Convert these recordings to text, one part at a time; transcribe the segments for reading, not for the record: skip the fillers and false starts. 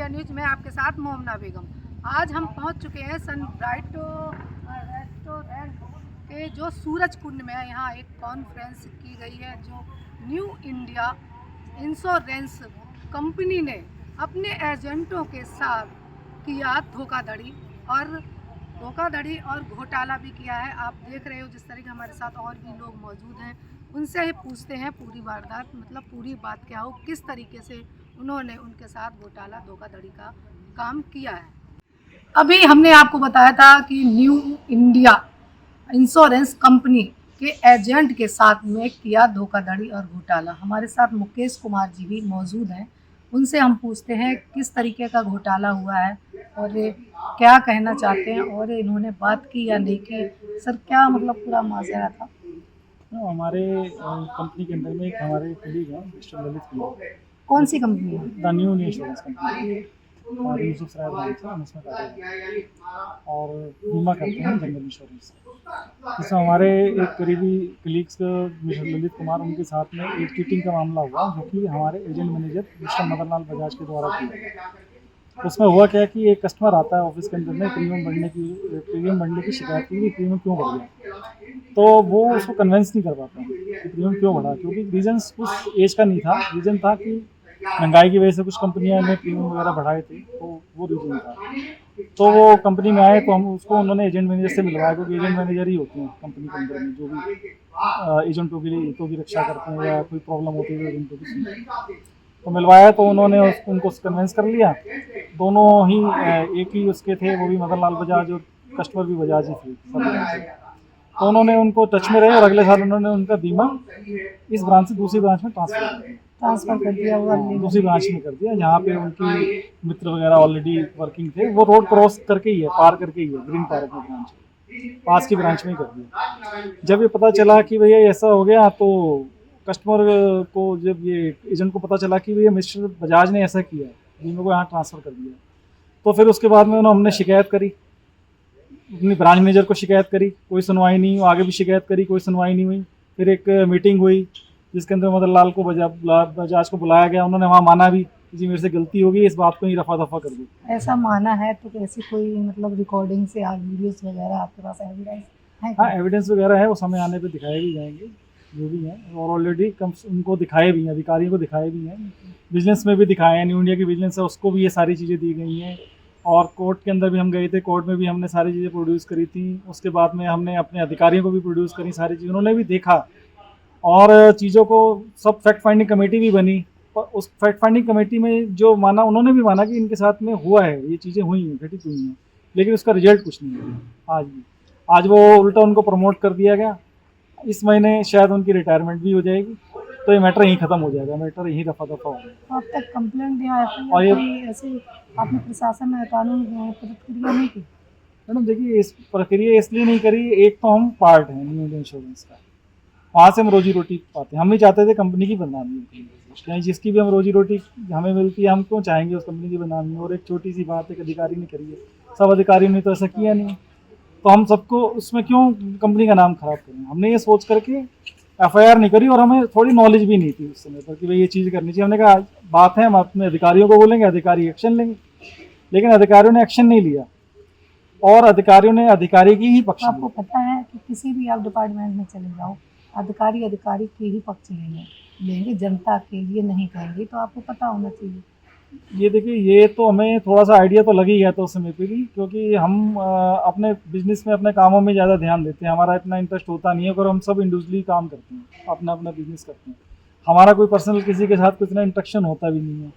India news में आपके साथ मोमना बेगम। आज हम पहुंच चुके हैं सनब्राइट रेस्टोरेंट के जो सूरज कुंड में है। यहाँ एक कॉन्फ्रेंस की गई है जो न्यू इंडिया इंश्योरेंस कंपनी ने अपने एजेंटों के साथ किया धोखाधड़ी और घोटाला भी किया है। आप देख रहे हो जिस तरीके हमारे साथ और भी लोग मौजूद हैं, उनसे ही पूछते हैं पूरी वारदात, मतलब पूरी बात क्या हो, किस तरीके से उन्होंने उनके साथ घोटाला धोखाधड़ी का काम किया है। अभी हमने आपको बताया था कि न्यू इंडिया इंश्योरेंस कंपनी के एजेंट के साथ में किया धोखाधड़ी और घोटाला। हमारे साथ मुकेश कुमार जी भी मौजूद हैं, उनसे हम पूछते हैं किस तरीके का घोटाला हुआ है और क्या कहना चाहते हैं और इन्होंने बात की या नहीं की। सर क्या मतलब पूरा माजरा था? हमारे कंपनी के अंदर में एक हमारे कलीग हैं मिस्टर ललित कुमार। कौन सी कंपनी है? द न्यू इंश्योरेंस कंपनी और यूसुफ सराय ब्रांच है, हम इसमें करते हैं और बीमा करते हैं जनरल इंश्योरेंस। इसमें हमारे एक करीबी कलीग्स मिस्टर ललित कुमार, उनके साथ में एक चीटिंग का मामला हुआ जो कि हमारे agent manager mister Madanlal Bajaj के द्वारा किया। उसमें हुआ क्या कि एक कस्टमर आता है ऑफिस के अंदर में प्रीमियम बढ़ने की शिकायत की कि प्रीमियम क्यों बढ़ गया, तो वो उसको कन्विंस नहीं कर पाता कि प्रीमियम क्यों बढ़ा, क्योंकि रीजंस कुछ एज का नहीं था। रीज़न था कि महंगाई की वजह से कुछ कंपनियां ने प्रीमियम वगैरह बढ़ाए थे, तो वो रीज़न था। तो वो कंपनी में आए तो हम उसको उन्होंने एजेंट मैनेजर से मिलवाया, क्योंकि एजेंट मैनेजर ही होते हैं कंपनी के अंदर में जो भी एजेंटों के लिए हितों की रक्षा करते हैं या कोई प्रॉब्लम होती है एजेंटों की। तो मिलवाया तो उन्होंने उनको कन्विंस कर लिया। दोनों ही एक ही उसके थे, वो भी मदनलाल बजाज और कस्टमर भी बजाज ही थे सब। तो उन्होंने उनको टच में रहे और अगले साल उन्होंने उनका बीमा इस ब्रांच से दूसरी ब्रांच में ट्रांसफ़र कर दिया हुआ दूसरी ब्रांच में कर दिया, जहाँ पे उनकी मित्र वगैरह ऑलरेडी वर्किंग थे। वो रोड क्रॉस करके ही है, पार करके ही है, ग्रीन पार्क में ब्रांच पास की ब्रांच में ही कर दिया। जब ये पता चला कि भैया ऐसा हो गया, तो कस्टमर को, जब ये एजेंट को पता चला कि भैया मिस्टर बजाज ने ऐसा किया, बीमा को यहाँ ट्रांसफ़र कर दिया, तो फिर उसके बाद में हमने शिकायत करी, अपनी ब्रांच मैनेजर को शिकायत करी, कोई सुनवाई नहीं हुई। आगे भी शिकायत करी, कोई सुनवाई नहीं हुई। फिर एक मीटिंग हुई जिसके अंदर मदनलाल को बजाज को बुलाया गया। उन्होंने वहाँ माना भी कि जी मेरे से गलती होगी, इस बात को ही रफा दफा कर दो। ऐसा माना है तो कैसी कोई मतलब रिकॉर्डिंग से वीडियोस वगैरह आपके पास एविडेंस है? हाँ, एविडेंस वगैरह है, वो समय आने पे दिखाए भी जाएंगे जो भी हैं, और ऑलरेडी उनको दिखाए भी हैं, अधिकारियों को दिखाए भी हैं, विजिलेंस में भी दिखाए हैं। न्यू इंडिया की विजिलेंस है, उसको भी ये सारी चीज़ें दी गई हैं। और कोर्ट के अंदर भी हम गए थे, कोर्ट में भी हमने सारी चीज़ें प्रोड्यूस करी थी। उसके बाद में हमने अपने अधिकारियों को भी प्रोड्यूस करी सारी चीज़, उन्होंने भी देखा और चीज़ों को सब फैक्ट फाइंडिंग कमेटी भी बनी। और उस फैक्ट फाइंडिंग कमेटी में जो माना, उन्होंने भी माना कि इनके साथ में हुआ है, ये चीज़ें हुई हैं, घटित हुई हैं, लेकिन उसका रिजल्ट कुछ नहीं है। आज वो उल्टा उनको प्रमोट कर दिया गया। इस महीने शायद उनकी रिटायरमेंट भी हो जाएगी, तो ये मैटर यहीं ख़त्म हो जाएगा, मैटर यहीं रफा दफा हो जाएगा। अब तक कंप्लेंट या और ये ऐसे आपने प्रशासन में कानून प्रतिक्रिया नहीं की? मैडम देखिए, इस प्रक्रिया इसलिए नहीं करी, एक तो हम पार्ट हैं न्यू इंडिया इंश्योरेंस का, वहाँ से हम रोजी रोटी पाते हैं। हम नहीं चाहते थे कंपनी की बदनामी हो, कहीं जिसकी भी हम रोजी रोटी हमें मिलती है, हम क्यों चाहेंगे उस कंपनी की बदनामी। और एक छोटी सी बात, एक अधिकारी ने करी है, सब अधिकारियों ने तो ऐसा किया नहीं, तो हम सबको उसमें क्यों कंपनी का नाम खराब करें। हमने ये सोच करके एफआईआर नहीं करी, और हमें थोड़ी नॉलेज भी नहीं थी उस समय पर कि भाई ये चीज़ करनी चाहिए। हमने कहा बात है, हम अपने अधिकारियों को बोलेंगे, अधिकारी एक्शन लेंगे, लेकिन अधिकारियों ने एक्शन नहीं लिया और अधिकारियों ने अधिकारी की ही पक्ष। आपको पता है कि किसी भी आप डिपार्टमेंट में चले जाओ, अधिकारी के ही पक्ष लेंगे, जनता के लिए नहीं कहेंगे, तो आपको पता होना चाहिए। ये देखिए, ये तो हमें थोड़ा सा आइडिया तो लग ही गया था उस समय पे भी, क्योंकि हम अपने बिजनेस में, अपने कामों में ज़्यादा ध्यान देते हैं, हमारा इतना इंटरेस्ट होता नहीं है, और हम सब इंडिविजुअली काम करते हैं, अपना अपना बिजनेस करते हैं, हमारा कोई पर्सनल किसी के साथ कुछ इतना इंटरेक्शन होता भी नहीं है।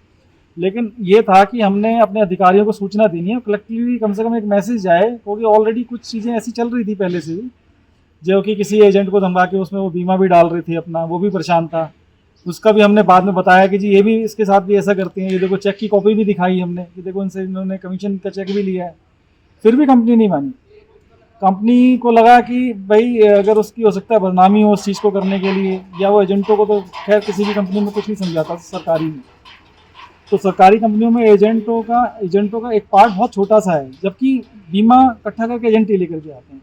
लेकिन ये था कि हमने अपने अधिकारियों को सूचना देनी है, कलेक्टिवली कम से कम एक मैसेज जाए, क्योंकि ऑलरेडी कुछ चीज़ें ऐसी चल रही थी पहले से भी, जो कि किसी एजेंट को धमका के उसमें वो बीमा भी डाल रही थी अपना, वो भी परेशान था। उसका भी हमने बाद में बताया कि जी ये भी इसके साथ भी ऐसा करते हैं, ये देखो चेक की कॉपी भी दिखाई हमने कि देखो इनसे इन्होंने कमीशन का चेक भी लिया है। फिर भी कंपनी नहीं मानी। कंपनी को लगा कि भाई अगर उसकी हो सकता है बदनामी हो उस चीज़ को करने के लिए, या वो एजेंटों को, तो खैर किसी भी कंपनी में कुछ नहीं समझाता सरकारी में, तो सरकारी कंपनियों में एजेंटों का एक पार्ट बहुत छोटा सा है, जबकि बीमा इकट्ठा करके एजेंट ही लेकर के आते हैं,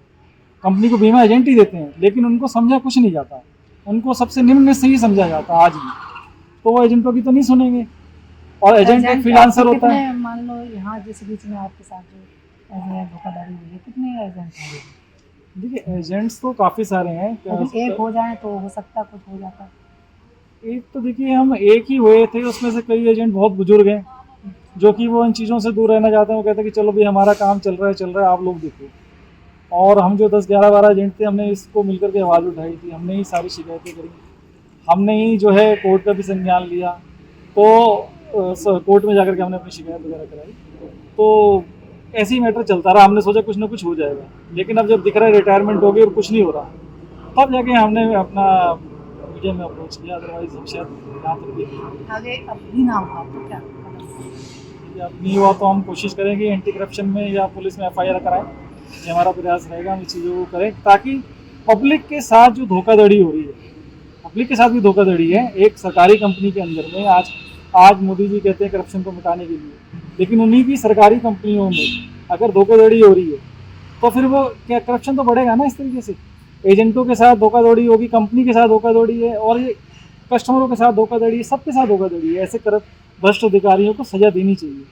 कंपनी को बीमा एजेंट ही देते हैं, लेकिन उनको समझा कुछ नहीं जाता, उनको सबसे निम्न से ही समझा जाता आज भी, तो वो एजेंटों की तो नहीं सुनेंगे। और एजेंट एक फ्रीलांसर होता है। कितने, मान लो यहाँ जिस बीच में आपके साथ जो ऐसे धोखाधड़ी हुई है, कितने एजेंट हैं? देखिए एजेंट्स तो काफ़ी सारे हैं। लेकिन एक हो जाए तो हो सकता कुछ हो जाता। एक तो देखिए हम एक ही हुए थे, उसमें से कई एजेंट बहुत बुजुर्ग हैं जो कि वो इन चीज़ों से दूर रहना चाहते हैं। वो कहते हैं कि चलो भाई हमारा काम चल रहा है, आप लोग देखो। और हम जो 10 11 12 एजेंट थे, हमने इसको मिलकर के आवाज़ उठाई थी, हमने ही सारी शिकायतें करी, हमने ही जो है कोर्ट का भी संज्ञान लिया। तो कोर्ट में जाकर के हमने अपनी शिकायत वगैरह कराई। तो ऐसे ही मैटर चलता रहा। हमने सोचा कुछ ना कुछ हो जाएगा, लेकिन अब जब दिख रहा है रिटायरमेंट हो गई और कुछ नहीं हो रहा, तब जाके हमने अपना मीडिया में अप्रोच किया। अदरवाइज हम शायद यहाँ तक भी आगे अब भी ना हुआ तो क्या? अब नहीं हुआ तो हम कोशिश करेंगे एंटी करप्शन में या पुलिस में FIR कराएं। ये हमारा प्रयास रहेगा, हम इस चीज़ों को करें ताकि पब्लिक के साथ जो धोखाधड़ी हो रही है, पब्लिक के साथ भी धोखाधड़ी है। एक सरकारी कंपनी के अंदर में आज मोदी जी कहते हैं करप्शन को मिटाने के लिए, लेकिन उन्हीं की सरकारी कंपनियों में अगर धोखाधड़ी हो रही है तो फिर वो क्या करप्शन तो बढ़ेगा ना। इस तरीके से एजेंटों के साथ धोखाधड़ी होगी, कंपनी के साथ धोखाधड़ी है, और ये कस्टमरों के साथ धोखाधड़ी है, सबके साथ धोखाधड़ी है। ऐसे भ्रष्ट अधिकारियों को सजा देनी चाहिए।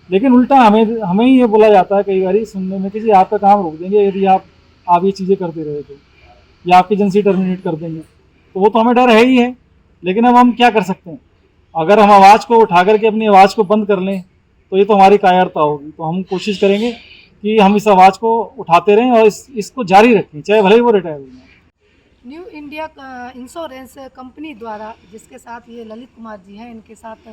लेकिन उल्टा हमें ही ये बोला जाता है कई बार सुनने में कि जी आपका काम रोक देंगे यदि आप ये चीज़ें करते रहे तो, या आपकी एजेंसी टर्मिनेट कर देंगे। तो वो तो हमें डर है ही है, लेकिन अब हम क्या कर सकते हैं? अगर हम आवाज़ को उठा करके अपनी आवाज़ को बंद कर लें तो ये तो हमारी कायरता होगी। तो हम कोशिश करेंगे कि हम इस आवाज़ को उठाते रहें और इसको जारी रखें, चाहे भले ही वो रिटायर हो जाए। न्यू इंडिया इंश्योरेंस कंपनी द्वारा जिसके साथ ये ललित कुमार जी हैं, इनके साथ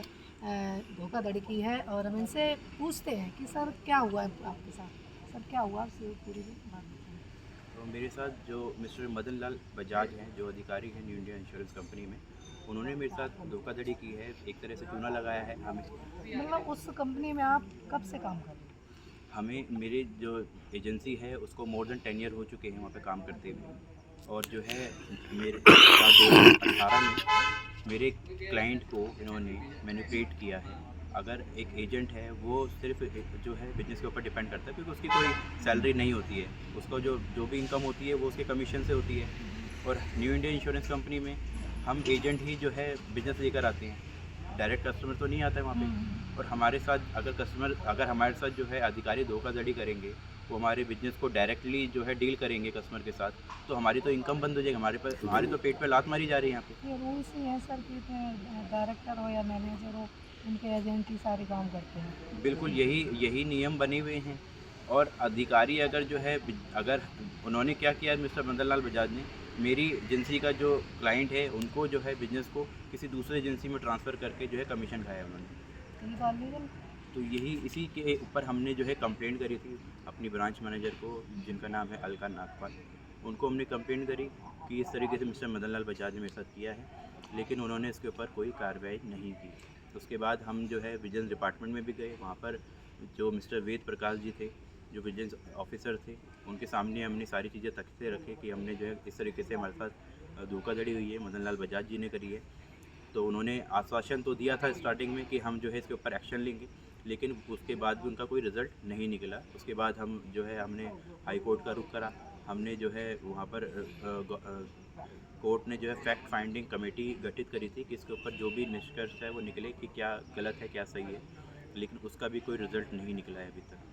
धोखाधड़ी की है, और हम इनसे पूछते हैं कि सर क्या हुआ है आपके साथ, सर क्या हुआ आपसे, पूरी बात बताएं। तो मेरे साथ जो मिस्टर मदन लाल बजाज हैं, जो अधिकारी हैं न्यू इंडिया इंश्योरेंस कंपनी में, उन्होंने मेरे साथ धोखाधड़ी की है, एक तरह से चूना लगाया है हमें। मतलब उस कंपनी में आप कब से काम कर रहे हैं? हमें मेरी जो एजेंसी है उसको मोर देन 10 ईयर हो चुके हैं वहाँ पे काम करते हुए। और जो है मेरे साथ 2018 में मेरे क्लाइंट को इन्होंने मैनिपुलेट किया है। अगर एक एजेंट है वो सिर्फ जो है बिजनेस के ऊपर डिपेंड करता है, क्योंकि उसकी कोई सैलरी नहीं होती है, उसका जो भी इनकम होती है वो उसके कमीशन से होती है। और न्यू इंडिया इंश्योरेंस कंपनी में हम एजेंट ही जो है बिजनेस लेकर आते हैं, डायरेक्ट कस्टमर तो नहीं आता है वहाँ पे। और हमारे साथ अगर हमारे साथ जो है अधिकारी धोखाधड़ी करेंगे, वो हमारे बिजनेस को डायरेक्टली जो है डील करेंगे कस्टमर के साथ, तो हमारी तो इनकम बंद हो जाएगी, हमारी तो पेट पे लात मारी जा रही है यहाँ पे। ये रूल्स ही है सर कि डायरेक्टर हो या मैनेजर हो, उनके एजेंट ही सारे काम करते हैं। बिल्कुल यही नियम बने हुए हैं। और अधिकारी अगर जो है अगर उन्होंने क्या किया है, मिस्टर मदन लाल बजाज ने मेरी एजेंसी का जो क्लाइंट है उनको जो है बिजनेस को किसी दूसरे एजेंसी में ट्रांसफ़र करके जो है कमीशन खाया उन्होंने। ये बात लीगल? तो इसी के ऊपर हमने जो है कंप्लेंट करी थी अपनी ब्रांच मैनेजर को, जिनका नाम है अलका नागपाल। उनको हमने कंप्लेंट करी कि इस तरीके से मिस्टर मदन लाल बजाज ने मेरे साथ किया है, लेकिन उन्होंने इसके ऊपर कोई कार्रवाई नहीं की। उसके बाद हम जो है विजिलेंस डिपार्टमेंट में भी गए, वहाँ पर जो मिस्टर वेद प्रकाश जी थे, जो विजिलेंस ऑफिसर थे, उनके सामने हमने सारी चीज़ें तथ्य रखे कि हमने जो है इस तरीके से हमारे साथ धोखाधड़ी हुई है, मदन लाल बजाज जी ने करी है। तो उन्होंने आश्वासन तो दिया था स्टार्टिंग में कि हम जो है इसके ऊपर एक्शन लेंगे, लेकिन उसके बाद भी उनका कोई रिज़ल्ट नहीं निकला। उसके बाद हम जो है हमने हाई कोर्ट का रुख करा। हमने जो है वहाँ पर कोर्ट ने जो है फैक्ट फाइंडिंग कमेटी गठित करी थी कि इसके ऊपर जो भी निष्कर्ष है वो निकले कि क्या गलत है क्या सही है, लेकिन उसका भी कोई रिज़ल्ट नहीं निकला है अभी तक।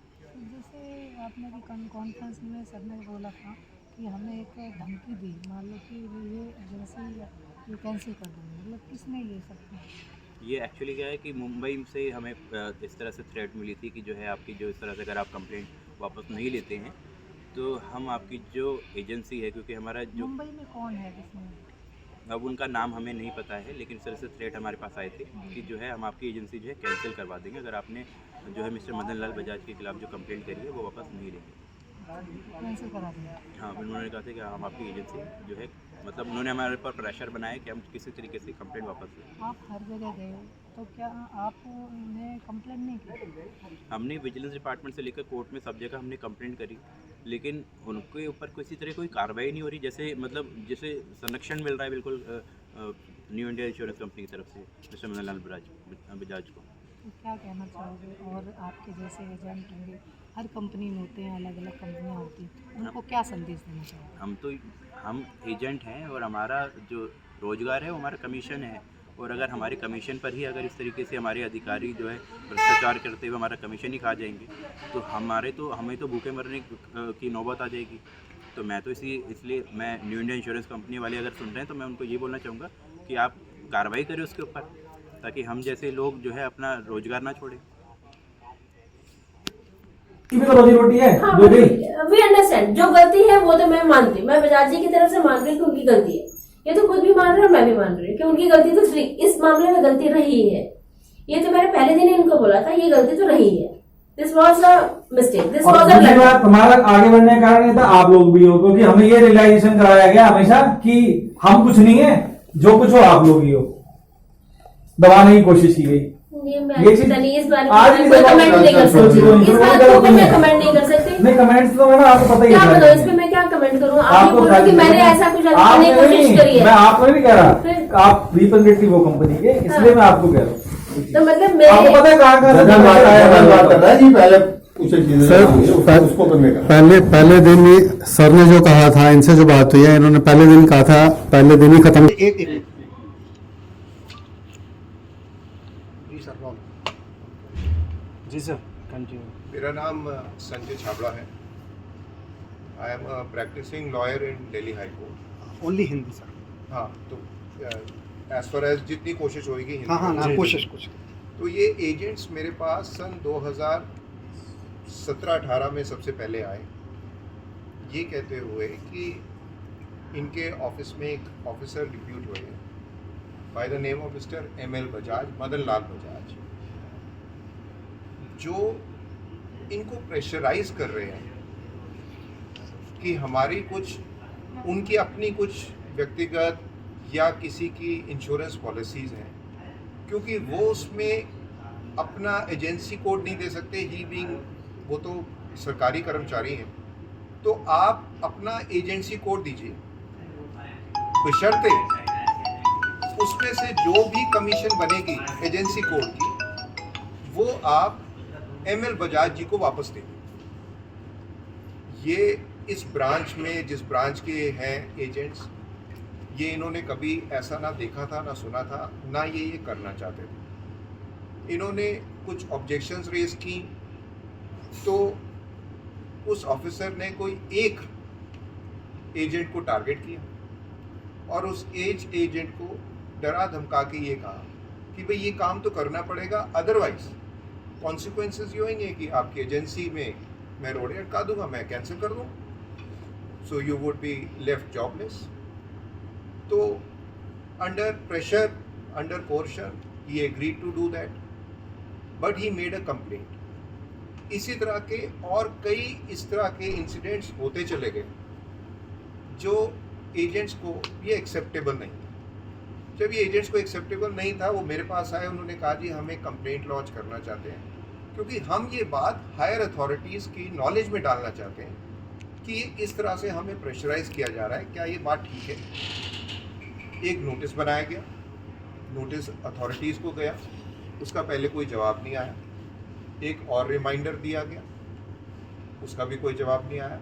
जैसे आपने भी कॉन्फ्रेंस में सर ने बोला था कि हमें एक धमकी दी, मान लो कि ये एजेंसी ये कैंसिल कर देंगे, मतलब किसने ये सब किया? ये एक्चुअली क्या है कि मुंबई से हमें इस तरह से थ्रेट मिली थी कि जो है आपकी जो इस तरह से अगर आप कंप्लेंट वापस नहीं लेते हैं तो हम आपकी जो एजेंसी है, क्योंकि हमारा जो मुंबई में कौन है जिसमें? अब उनका नाम हमें नहीं पता है, लेकिन इस तरह से थ्रेट हमारे पास आए थे कि जो है हम आपकी एजेंसी जो है कैंसिल करवा देंगे अगर आपने जो है मिस्टर मदन लाल बजाज के खिलाफ जो कंप्लेंट करी है वो वापस नहीं लेंगे। कैंसिल करा देंगे? हाँ, फिर उन्होंने कहा था कि हम आपकी एजेंसी जो है, मतलब उन्होंने हमारे ऊपर प्रेशर बनाया कि हम किसी तरीके से कंप्लेंट वापस लें। आप हर जगह गए हो, तो क्या आपने कंप्लेंट नहीं की? हमने विजिलेंस डिपार्टमेंट से लेकर कोर्ट में सब जगह हमने कंप्लेंट करी, लेकिन उनके ऊपर किसी तरह कोई कार्रवाई नहीं हो रही। जैसे संरक्षण मिल रहा है बिल्कुल न्यू इंडिया इंश्योरेंस कंपनी की तरफ से मिस्टर मदन लाल बजाज को। तो क्या कहना चाहोगे? और आपके जैसे एजेंट होंगे, हर कंपनी में होते हैं, अलग अलग कंपनियां होती हैं, उनको क्या संदेश देना चाहोगे? हम एजेंट हैं और हमारा जो रोज़गार है वो हमारा कमीशन है, और अगर हमारे कमीशन पर ही अगर इस तरीके से हमारे अधिकारी जो है भ्रष्टाचार करते हुए हमारा कमीशन ही खा जाएंगे तो हमें तो भूखे मरने की नौबत आ जाएगी। तो मैं तो इसलिए मैं न्यू इंडिया इंश्योरेंस कंपनी वाले अगर सुन रहे हैं तो मैं उनको ये बोलना चाहूँगा कि आप कार्रवाई करें उसके ऊपर, ताकि हम जैसे लोग जो है अपना रोजगार ना छोड़ें। रोजी रोटी है हाँ, जो भी वी अंडरस्टैंड, जो गलती है वो तो मैं मानती हूँ, मैं बजाज जी की तरफ से मान रही हूँ कि उनकी गलती है। ये तो खुद भी मान रहे हैं और मैं भी मान रही हूँ कि उनकी गलती तो इस मामले में गलती रही है। ये तो मैंने पहले दिन ही उनको बोला था, ये गलती तो रही है। This was a mistake, this was a दूसरी बात, हमारा आगे बढ़ने का कारण ये था आप लोग भी हो, क्योंकि हमें ये रियलाइजेशन कराया गया हमेशा कि हम कुछ नहीं है, जो कुछ हो आप लोग ही हो, दबाने की कोशिश की गई। ये चीज इस बारे आज में भी कोई कमेंट नहीं कर सकती, इस बात के ऊपर मैं कमेंट नहीं कर सकती। नहीं, कमेंट्स तो मैंने आपको पता ही क्या है, बताओ, इस पे मैं क्या कमेंट करूँ? आप ये आपको बोल रहे हो कि मैंने ऐसा कुछ करने की कोशिश करी मैं है, आपको नहीं कह रहा, फिर- आप रिप्रेजेंटेटिव हो कंपनी के, इसलिए मैं आपको कह रहा हूँ। तो मतलब आपको पता है कहाँ कहाँ से जगह बात कर रहा है जी, पहले उसे चीजें सर, उसको करने का पहले दिन ही सर ने जो कहा था, इनसे जो बात हुई है, इन्होंने पहले दिन कहा था, पहले दिन ही खत्म। जी सर, कंटिन्यू। मेरा नाम संजय छाबड़ा है। I am a practising lawyer in Delhi high court. Only Hindi sir. हाँ, तो एज फार एज जितनी कोशिश होगी हिंदी हाँ हाँ में। ना, कोशिश कुछ। तो ये एजेंट्स मेरे पास सन 2017-18 में सबसे पहले आए, ये कहते हुए कि इनके ऑफिस में एक ऑफिसर डिप्यूट हुए by the name of mister ML Bajaj, Madan Lal Bajaj, जो इनको प्रेशराइज कर रहे हैं कि हमारी कुछ, उनकी अपनी कुछ व्यक्तिगत या किसी की इंश्योरेंस पॉलिसीज़ हैं, क्योंकि वो उसमें अपना एजेंसी कोड नहीं दे सकते, ही बीइंग वो तो सरकारी कर्मचारी हैं, तो आप अपना एजेंसी कोड दीजिए, बशर्ते उसमें से जो भी कमीशन बनेगी एजेंसी कोड की वो आप ML बजाज जी को वापस दें। ये इस ब्रांच में, जिस ब्रांच के हैं एजेंट्स, ये इन्होंने कभी ऐसा ना देखा था, ना सुना था, ना ये करना चाहते थे। इन्होंने कुछ ऑब्जेक्शंस रेज की, तो उस ऑफिसर ने कोई एक एजेंट को टारगेट किया और उस एजेंट को डरा धमका के ये कहा कि भाई ये काम तो करना पड़ेगा, अदरवाइज कॉन्सिक्वेंसेस ये होंगे कि आपकी एजेंसी में मैं रोड़े अटका दूंगा, मैं कैंसिल कर दूँ, so you would be left jobless. तो under pressure, under coercion, he agreed to do that, but he made a complaint. इसी तरह के और कई इस तरह के इंसिडेंट्स होते चले गए जो एजेंट्स को ये एक्सेप्टेबल नहीं था। जब ये एजेंट्स को एक्सेप्टेबल नहीं था, वो मेरे पास आए, उन्होंने कहा जी हमें कंप्लेंट लॉन्च करना चाहते हैं, क्योंकि हम ये बात हायर अथॉरिटीज़ की नॉलेज में डालना चाहते हैं कि इस तरह से हमें प्रेशराइज किया जा रहा है, क्या ये बात ठीक है। एक नोटिस बनाया गया, नोटिस अथॉरिटीज़ को गया, उसका पहले कोई जवाब नहीं आया। एक और रिमाइंडर दिया गया, उसका भी कोई जवाब नहीं आया।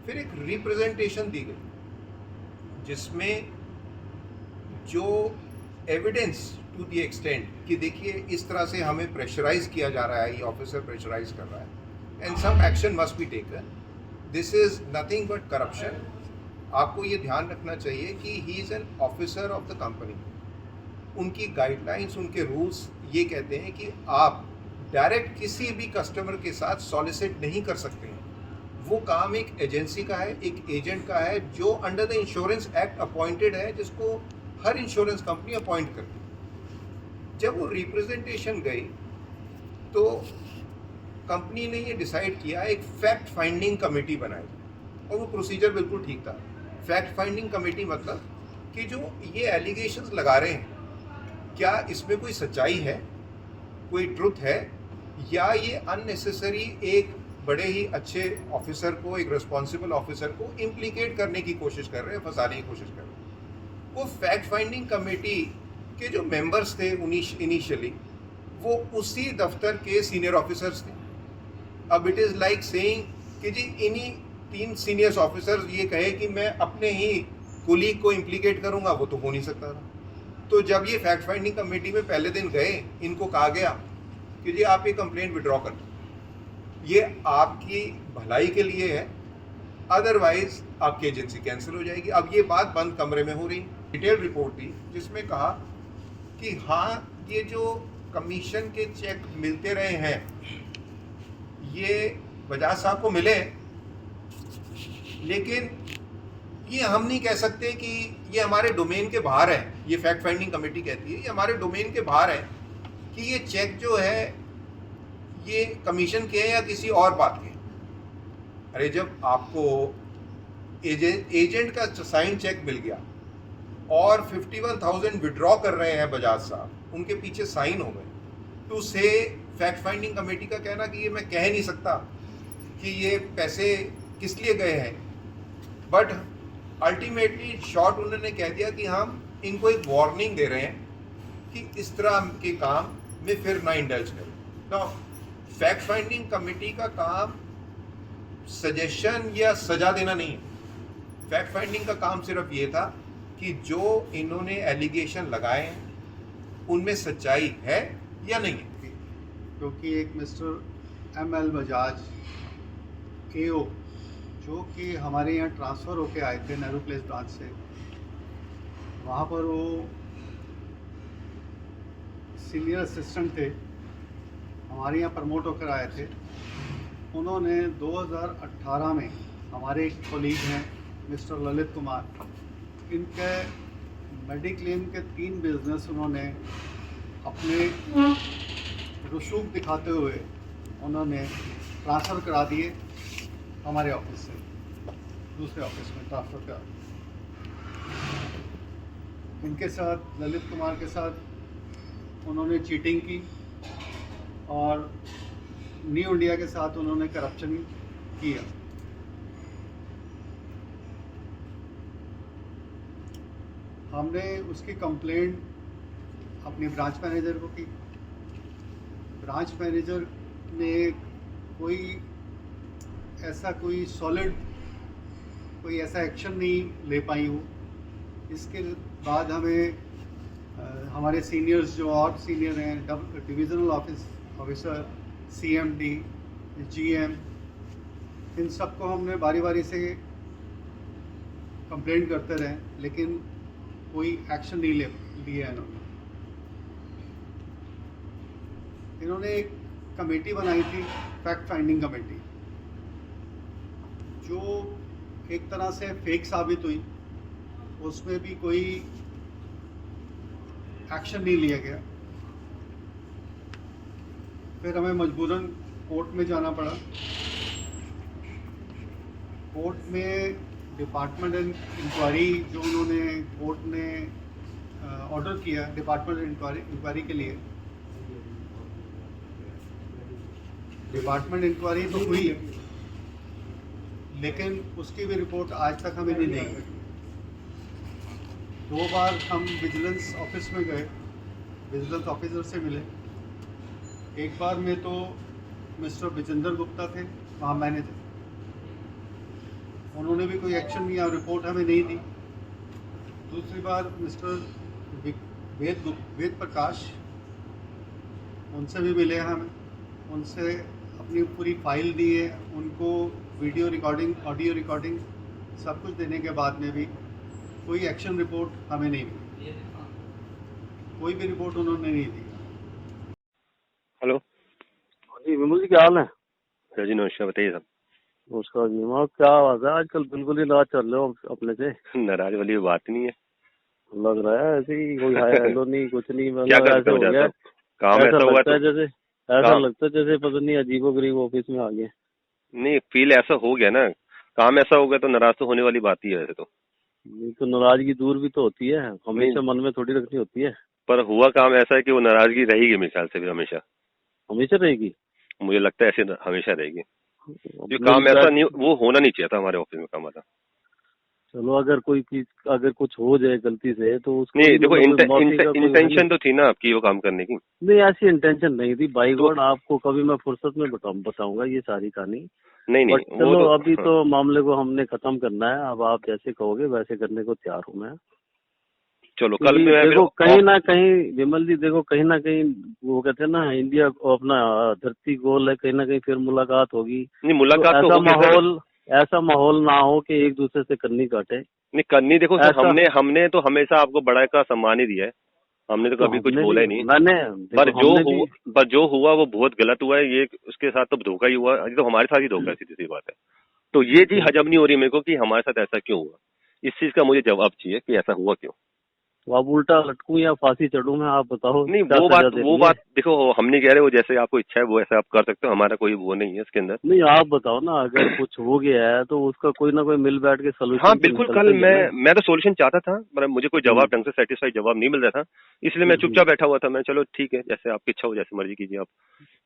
फिर एक रिप्रेजेंटेशन दी गई जिसमें जो एविडेंस टू द एक्सटेंट कि देखिए इस तरह से हमें प्रेशराइज किया जा रहा है, ये ऑफिसर प्रेशराइज कर रहा है, and some action must be taken, this is nothing but corruption. आपको ये ध्यान रखना चाहिए कि he is an officer of the company. उनकी गाइडलाइंस, उनके रूल्स ये कहते हैं कि आप डायरेक्ट किसी भी कस्टमर के साथ सॉलिसिट नहीं कर सकते हैं। वो काम एक एजेंसी का है, एक एजेंट का है, जो under the insurance act appointed है, जिसको हर इंश्योरेंस कंपनी अपॉइंट करती है। जब वो रिप्रेजेंटेशन गई तो कंपनी ने ये डिसाइड किया एक फैक्ट फाइंडिंग कमेटी बनाई, और वो प्रोसीजर बिल्कुल ठीक था। फैक्ट फाइंडिंग कमेटी मतलब कि जो ये एलिगेशंस लगा रहे हैं, क्या इसमें कोई सच्चाई है, कोई ट्रुथ है, या ये अननेसेसरी एक बड़े ही अच्छे ऑफिसर को, एक रिस्पॉन्सिबल ऑफिसर को इम्प्लीकेट करने की कोशिश कर रहे हैं, फंसाने की कोशिश कर रहे हैं। वो फैक्ट फाइंडिंग कमेटी के जो मेंबर्स थे इनिशियली, वो उसी दफ्तर के सीनियर ऑफिसर्स थे। अब इट इज़ लाइक सेइंग कि जी इन्हीं 3 सीनियर ऑफिसर्स ये कहे कि मैं अपने ही कुलीग को इम्प्लीकेट करूंगा, वो तो हो नहीं सकता था। तो जब ये फैक्ट फाइंडिंग कमेटी में पहले दिन गए, इनको कहा गया कि जी आप ये कंप्लेंट विड्रॉ कर लो, ये आपकी भलाई के लिए है, अदरवाइज आपकी एजेंसी कैंसिल हो जाएगी। अब ये बात बंद कमरे में हो रही। डिटेल रिपोर्ट थी जिसमें कहा कि हाँ, ये जो कमीशन के चेक मिलते रहे हैं ये बजाज साहब को मिले, लेकिन ये हम नहीं कह सकते कि ये हमारे डोमेन के बाहर है। ये फैक्ट फाइंडिंग कमेटी कहती है ये हमारे डोमेन के बाहर है कि ये चेक जो है ये कमीशन के हैं या किसी और बात के। अरे जब आपको एजेंट का साइन चेक मिल गया और 51,000 विड्रॉ कर रहे हैं बजाज साहब, उनके पीछे साइन हो गए, तो उसे फैक्ट फाइंडिंग कमेटी का कहना कि ये मैं कह नहीं सकता कि ये पैसे किस लिए गए हैं, बट अल्टीमेटली शॉर्ट उन्होंने कह दिया कि हम इनको एक वार्निंग दे रहे हैं कि इस तरह के काम में फिर ना इंडल्ज करें। तो फैक्ट फाइंडिंग कमेटी का काम सजेशन या सजा देना नहीं है। फैक्ट फाइंडिंग का काम सिर्फ ये था कि जो इन्होंने एलिगेशन लगाए हैं उनमें सच्चाई है या नहीं है। क्योंकि एक मिस्टर ML बजाज AO जो कि हमारे यहाँ ट्रांसफ़र होके आए थे नेहरू प्लेस ब्रांच से, वहाँ पर वो सीनियर असिस्टेंट थे, हमारे यहाँ प्रमोट होकर आए थे। उन्होंने 2018 में हमारे एक कोलीग हैं मिस्टर ललित कुमार, इनके मेडिक्लेम के 3 बिजनेस उन्होंने अपने रसूख दिखाते हुए उन्होंने ट्रांसफ़र करा दिए हमारे ऑफिस से दूसरे ऑफिस में ट्रांसफ़र करा। इनके साथ ललित कुमार के साथ उन्होंने चीटिंग की और न्यू इंडिया के साथ उन्होंने करप्शन किया। हमने उसकी कंप्लेंट अपने ब्रांच मैनेजर को की। ब्रांच मैनेजर ने कोई सॉलिड कोई ऐसा एक्शन नहीं ले पाई हूँ। इसके बाद हमें हमारे सीनियर्स जो और सीनियर हैं, डिविज़नल ऑफिसर, CMD, GM, इन सबको हमने बारी बारी से कंप्लेंट करते रहे, लेकिन कोई एक्शन नहीं लिया इन्होंने एक कमेटी बनाई थी, फैक्ट फाइंडिंग कमेटी, जो एक तरह से फेक साबित हुई। उसमें भी कोई एक्शन नहीं लिया गया। फिर हमें मजबूरन कोर्ट में जाना पड़ा। कोर्ट में डिपार्टमेंट इंक्वायरी जो उन्होंने कोर्ट ने ऑर्डर किया डिपार्टमेंट इंक्वायरी के लिए, डिपार्टमेंट इंक्वायरी तो हुई, लेकिन उसकी भी रिपोर्ट आज तक हमें नहीं दी। 2 बार हम विजिलेंस ऑफिस में गए, विजिलेंस ऑफिसर से मिले। एक बार में तो मिस्टर विजेंद्र गुप्ता थे वहाँ मैनेजर, उन्होंने भी कोई एक्शन लिया, रिपोर्ट हमें नहीं दी। दूसरी बार मिस्टर वेद प्रकाश, उनसे भी मिले हमें, उनसे अपनी पूरी फाइल दी है, उनको वीडियो रिकॉर्डिंग, ऑडियो रिकॉर्डिंग सब कुछ देने के बाद में भी कोई एक्शन रिपोर्ट हमें नहीं मिली, कोई भी रिपोर्ट उन्होंने नहीं दी। हेलो जी विमल जी, क्या हाल है? जी नमस्कार, बताइए साहब। उसका जी वहाँ क्या बात है, आजकल बिल्कुल ही नाराज चल रहे हो अपने से। नाराज वाली बात ही नहीं है, लग रहा है ऐसे ही, कोई हाय हेलो नहीं, कुछ नहीं, क्या मतलब ऐसे हो कर गया। काम ऐसा ऐसा हुआ लगता है तो जैसे ऐसा लगता है जैसे पता नहीं अजीबोगरीब ऑफिस में आ गए। नहीं, फील ऐसा हो गया ना, काम ऐसा हो गया तो नाराज तो होने वाली बात ही है वैसे तो। नहीं तो नाराजगी दूर भी तो होती है, हमेशा मन में थोड़ी रखनी होती है। पर हुआ काम ऐसा है कि वो नाराजगी रहेगी मेरे ख्याल से भी हमेशा रहेगी। मुझे लगता है ऐसे हमेशा रहेगी। जो काम ऐसा नहीं, वो होना नहीं चाहिए था हमारे ऑफिस में काम। चलो अगर कोई चीज अगर कुछ हो जाए गलती से तो उसको नहीं, देखो इंटेंशन तो थी ना आपकी वो काम करने की। नहीं, ऐसी इंटेंशन नहीं थी बाई गॉड, आपको कभी मैं फुर्सत में बताऊंगा ये सारी कहानी। नहीं चलो अभी तो मामले को हमने खत्म करना है, अब आप जैसे कहोगे वैसे करने को तैयार हूँ मैं। चलो कल क्योंकि मैं देखो कहीं ना कहीं विमल जी, देखो कहीं ना कहीं वो कहते हैं ना, इंडिया अपना धरती गोल है, कहीं ना कहीं फिर मुलाकात होगी। नहीं मुलाकात तो होगी सर। ऐसा माहौल ना हो कि एक दूसरे से कन्नी काटे। नहीं करनी, देखो सर ऐसा हमने तो हमेशा आपको बड़ा का सम्मान ही दिया है, हमने तो कभी कुछ बोला ही नहीं। पर जो हुआ वो बहुत गलत हुआ है, ये उसके साथ तो धोखा ही हुआ, ये तो हमारे साथ ही धोखा है, सीधी सी बात है। तो ये चीज हजम नहीं हो रही मेरे को कि हमारे साथ ऐसा क्यों हुआ, इस चीज का मुझे जवाब चाहिए कि ऐसा हुआ क्यों। तो आप उल्टा लटकूं या फांसी चढ़ूं मैं, आप बताओ। नहीं वो बात देखो, हम नहीं कह रहे, वो जैसे आपको इच्छा है वो ऐसा आप कर सकते हो, हमारा कोई वो नहीं है इसके अंदर। नहीं आप बताओ ना, अगर कुछ हो गया है तो उसका कोई ना कोई मिल बैठ के सोल्यूशन। हाँ बिल्कुल, कल मैं तो सोल्यूशन चाहता था, पर मुझे कोई जवाब ढंग से सेटिस्फाइड जवाब नहीं मिल रहा था, इसलिए मैं चुपचाप बैठा हुआ था। मैं चलो ठीक है, जैसे आपकी इच्छा हो, जैसे मर्जी कीजिए आप।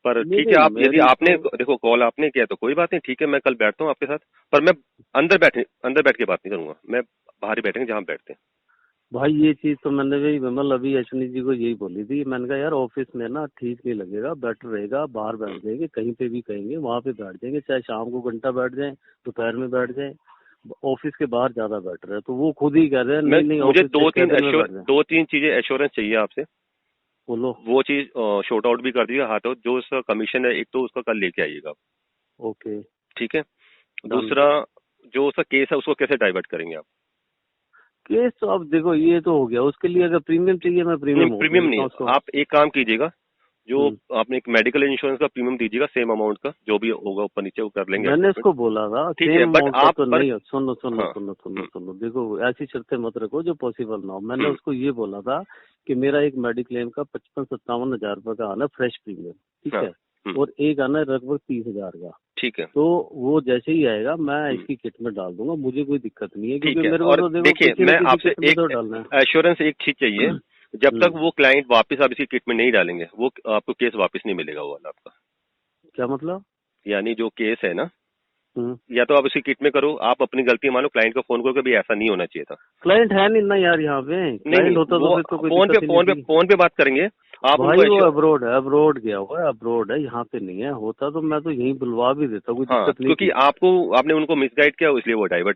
पर ठीक है, आप यदि आपने देखो कॉल आपने किया तो कोई बात नहीं, ठीक है, मैं कल बैठता हूँ आपके साथ, पर मैं अंदर बैठ के बात नहीं करूंगा, मैं बाहर ही बैठेंगे जहाँ बैठते हैं। भाई ये चीज तो मैंने भी विमल अभी अश्विनी जी को यही बोली थी, मैंने कहा यार ऑफिस में ना ठीक नहीं लगेगा, बेटर रहेगा बाहर बैठ जाएंगे, कहीं पे भी कहेंगे वहां पे बैठ जाएंगे, चाहे शाम को घंटा बैठ जाए, दोपहर में बैठ जाए, ऑफिस के बाहर ज्यादा बेटर है। तो वो खुद ही कह रहे हैं नहीं मुझे दो तीन चीजें एश्योरेंस चाहिए आपसे। बोलो। वो चीज शॉर्ट आउट भी कर दीजिएगा हाथों, जो उसका कमीशन है एक तो उसका कल लेके आइएगा। ओके ठीक है। दूसरा जो उसका केस है उसको कैसे डाइवर्ट करेंगे आप? केस तो अब देखो ये तो हो गया, उसके लिए अगर प्रीमियम चाहिए मैं प्रीमियम नहीं, आप एक काम कीजिएगा, जो आपने एक मेडिकल इंश्योरेंस का प्रीमियम दीजिएगा, सेम अमाउंट का जो भी होगा ऊपर नीचे वो कर लेंगे। मैंने उसको बोला था ठीक है, बट आप तो नहीं। सुनो देखो ऐसी शर्तें मत रखो जो पॉसिबल ना हो। मैंने उसको ये बोला था कि मेरा एक मेडिक्लेम का 55-57 हजार रुपए का आना फ्रेश प्रीमियम, ठीक है, और एक आना लगभग 30,000 का। ठीक है, तो वो जैसे ही आएगा मैं इसकी किट में डाल दूंगा, मुझे कोई दिक्कत नहीं है, क्योंकि मेरे और देखिए मैं आपसे एक एश्योरेंस एक चीज चाहिए, जब तक वो क्लाइंट वापस आप इसकी किट में नहीं डालेंगे वो आपको केस वापस नहीं मिलेगा वो वाला आपका। क्या मतलब? यानी जो केस है ना, या तो आप इसकी किट में करो, आप अपनी गलती मानो, क्लाइंट को फोन करो भी ऐसा नहीं होना चाहिए था। क्लाइंट है नहीं ना यार यहाँ पे, नहीं होता तो फोन पे बात करेंगे आप। भाई वो अब्रोड गया हुआ है, अब्रोड है, यहाँ पे नहीं है। होता तो मैं तो यहीं बुलवा भी देता, कोई दिक्कत नहीं। क्योंकि आपने उनको मिसगाइड किया इसलिए वो डाइवर्ट